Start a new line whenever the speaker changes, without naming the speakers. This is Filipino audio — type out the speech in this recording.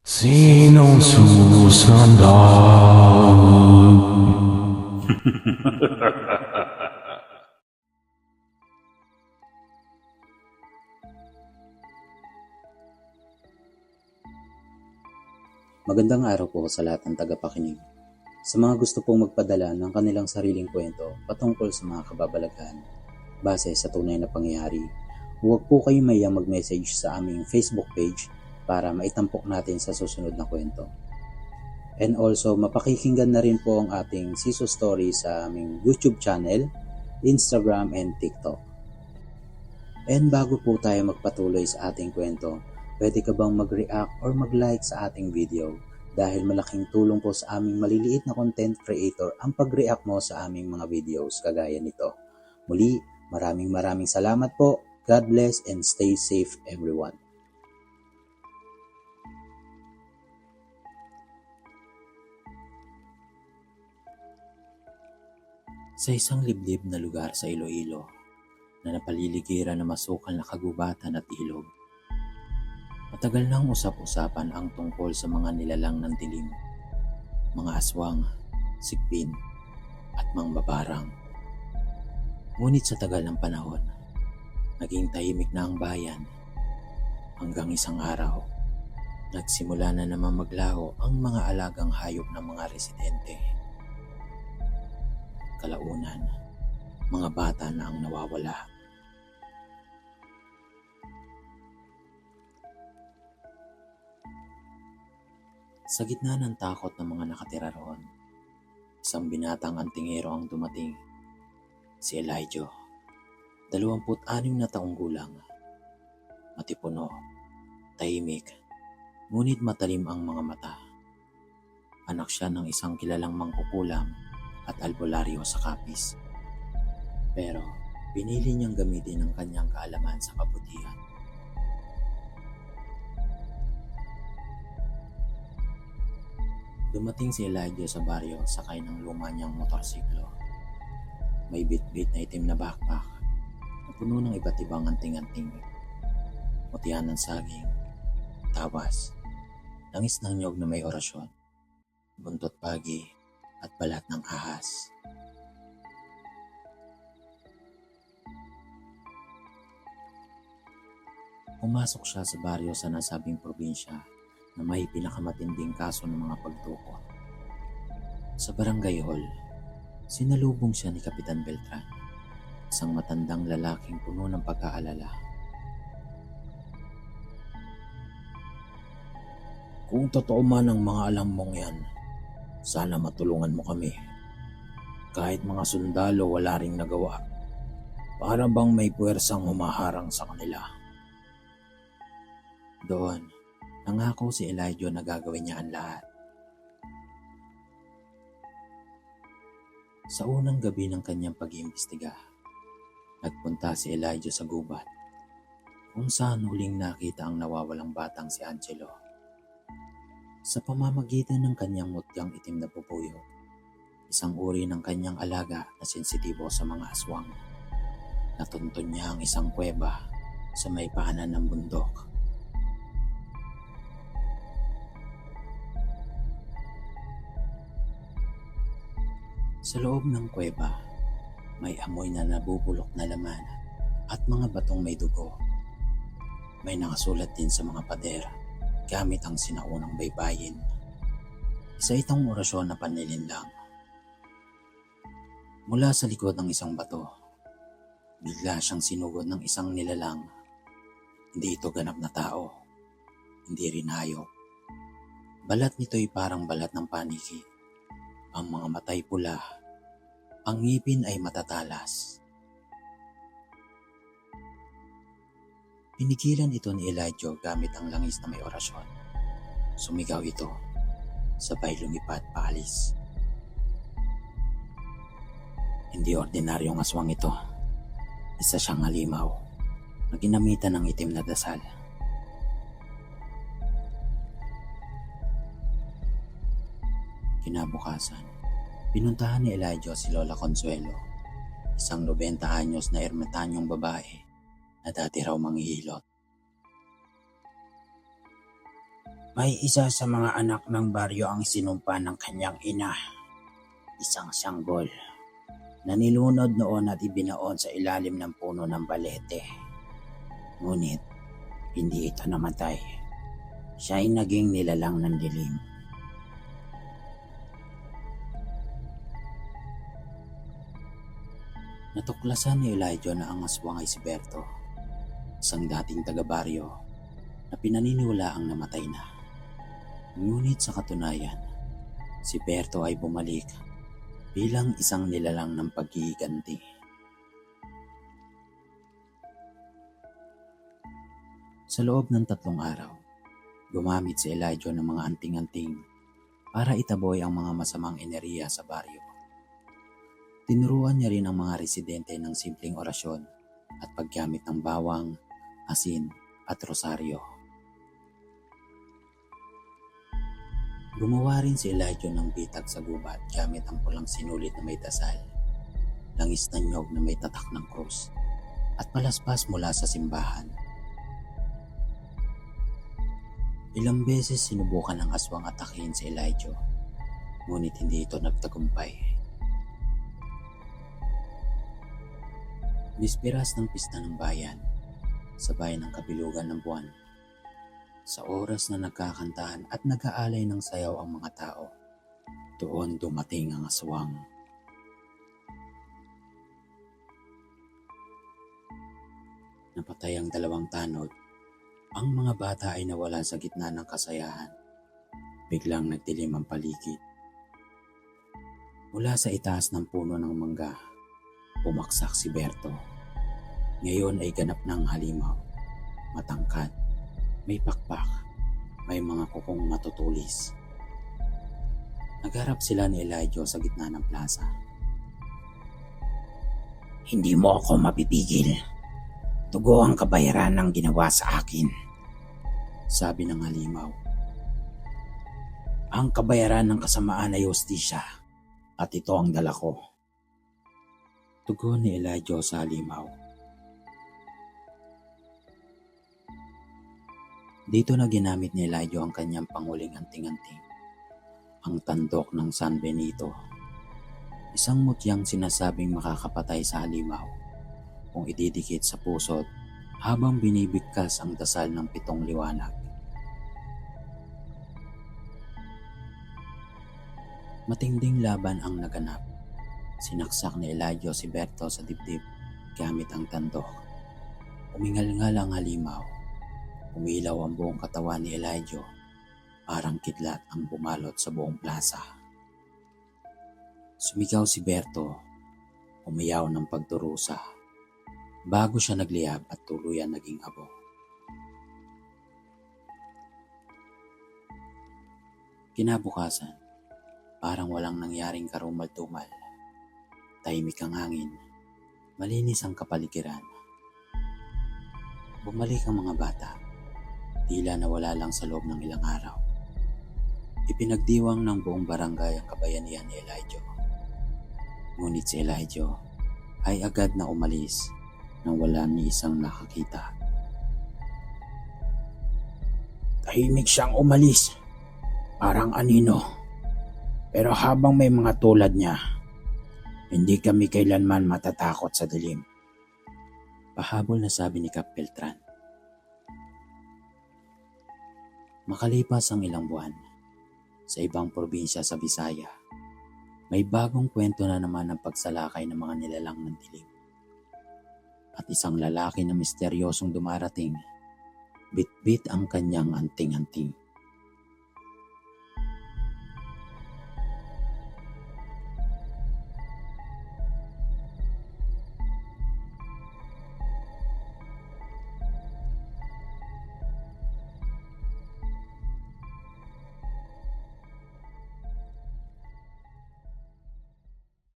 Sinong susunod?
Magandang araw po sa lahat ng tagapakinig. Sa mga gusto pong magpadala ng kanilang sariling kwento patungkol sa mga kababalaghan base sa tunay na pangyayari, huwag po kayong mahiyang mag-message sa aming Facebook page para maitampok natin sa susunod na kwento. And also, mapakikinggan na rin po ang ating Siso Story sa aming YouTube channel, Instagram, and TikTok. And bago po tayo magpatuloy sa ating kwento, pwede ka bang mag-react or mag-like sa ating video? Dahil malaking tulong po sa aming maliliit na content creator ang pag-react mo sa aming mga videos kagaya nito. Muli, maraming salamat po. God bless and stay safe everyone. Sa isang liblib na lugar sa Iloilo na napaliligiran ng masukal na kagubatan at ilog, matagal nang usap-usapan ang tungkol sa mga nilalang ng dilim, mga aswang, sikbin, at mangbabarang. Ngunit sa tagal ng panahon, naging tahimik na ang bayan hanggang isang araw, nagsimula na naman maglaho ang mga alagang hayop ng mga residente. Kalaunan, mga bata na ang nawawala. Sa gitna ng takot ng mga nakatira roon, isang binatang antingero ang dumating, si Elijah, 26 na taong gulang. Matipuno, tahimik, ngunit matalim ang mga mata. Anak siya ng isang kilalang mangkukulam at albularyo sa Capiz. Pero pinili niyang gamitin ang kanyang kaalaman sa kabutihan. Dumating si Elijah sa baryo sakay ng luma niyang motorsiklo. May bit-bit na itim na backpack na puno ng iba't ibang anting-anting. Mutihan ng saging, tawas, langis ng niyog na may orasyon, buntot pagi at balat ng ahas. Pumasok siya sa baryo sa nasabing probinsya na may pinakamatinding kaso ng mga pagtukot. Sa barangay hall, sinalubong siya ni Kapitan Beltran, isang matandang lalaking puno ng pag-aalala. Kung totoo man ang mga alam mong yan, sana matulungan mo kami. Kahit mga sundalo wala ring nagawa. Para bang may puwersang humaharang sa kanila. Doon, nangako si Elijah na gagawin niya ang lahat. Sa unang gabi ng kanyang pag-iimbestiga, nagpunta si Elijah sa gubat kung saan huling nakita ang nawawalang batang si Angelo. Sa pamamagitan ng kanyang mutyang itim na pupuyo, isang uri ng kanyang alaga na sensitibo sa mga aswang, natuntun niya ang isang kuweba sa may paanan ng bundok. Sa loob ng kuweba, may amoy na nabubulok na laman at mga batong may dugo. May nakasulat din sa mga pader gamit ang sinaunang baybayin. Isa itong orasyon na panlilinlang. Mula sa likod ng isang bato, bigla siyang sinugod ng isang nilalang. Hindi ito ganap na tao, hindi rin hayop. Balat nito'y parang balat ng paniki. Ang mga mata'y pula, ang ngipin ay matatalas. Pinigilan ito ni Elijah gamit ang langis na may orasyon. Sumigaw ito, sabay lumipat paalis. Hindi ordinaryong aswang ito. Isa siyang halimaw na ginamitan ng itim na dasal. Kinabukasan, pinuntahan ni Elijah si Lola Consuelo, isang 90 anyos na ermitanyong babae na dati raw manghihilot.
May isa sa mga anak ng baryo ang sinumpa ng kanyang ina, isang sanggol, na nilunod noon at ibinaon sa ilalim ng puno ng balete. Ngunit hindi ito namatay. Siya ay naging nilalang ng dilim. Natuklasan ni Elijah na ang aswang ay si Berto, isang dating taga-baryo na pinaniniwalaang namatay na. Ngunit sa katunayan, si Berto ay bumalik bilang isang nilalang ng paggiganti. Sa loob ng 3 araw, gumamit si Elijah ng mga anting-anting para itaboy ang mga masamang enerhiya sa baryo. Tinuruan niya rin ang mga residente ng simpleng orasyon at paggamit ng bawang, asin at rosaryo. Gumawa rin si Elijah ng bitag sa gubat gamit ang pulang sinulit na may dasal, langis na nyog na may tatak ng krus, at palaspas mula sa simbahan. Ilang beses sinubukan ng aswang atakin si Elijah, ngunit hindi ito nagtagumpay. Bispiras ng pista ng bayan, sabay ng kabilugan ng buwan. Sa oras na nagkakantahan at nag-aalay ng sayaw ang mga tao, doon dumating ang aswang. Napatay ang 2 tanod. Ang mga bata ay nawala sa gitna ng kasayahan. Biglang nagdilim ang paligid. Mula sa itaas ng puno ng mangga, pumaksak si Berto. Ngayon ay ganap ng halimaw, matangkad, may pakpak, may mga kukong matutulis. Nagharap sila ni Elijah sa gitna ng plaza. Hindi mo ako mapipigil. Tugo ang kabayaran ng ginawa sa akin, sabi ng halimaw. Ang kabayaran ng kasamaan ay hustisya, at ito ang dala ko. Tugon ni Elijah sa halimaw. Dito na ginamit ni Elijah ang kanyang panguling anting-anting, ang tandok ng San Benito. Isang mutyang sinasabing makakapatay sa halimaw kung ididikit sa pusot habang binibigkas ang dasal ng 7 liwanag. Matinding laban ang naganap. Sinaksak ni Elijah si Berto sa dibdib gamit ang tandok. Umingal-ngal ang halimaw. Umilaw ang buong katawan ni Elijah, parang kidlat ang bumalot sa buong plaza. Sumigaw si Berto, umiyaw ng pagdurusa, bago siya nagliyab at tuluyan naging abo. Kinabukasan, parang walang nangyaring karumal-tumal. Tahimik ang hangin, malinis ang kapaligiran. Bumalik ang mga bata. Tila nawala lang sa loob ng ilang araw. Ipinagdiwang ng buong barangay ang kabayanihan ni Elijah. Ngunit si Elijah ay agad na umalis nang wala ni isang nakakita. Tahimik siyang umalis, parang anino. Pero habang may mga tulad niya, hindi kami kailanman matatakot sa dilim. Pahabol na sabi ni Kap Beltran. Makalipas ang ilang buwan, sa ibang probinsya sa Visaya, may bagong kwento na naman ng pagsalakay ng mga nilalang ng dilim. At isang lalaki na misteryosong dumarating, bit-bit ang kanyang anting-anting.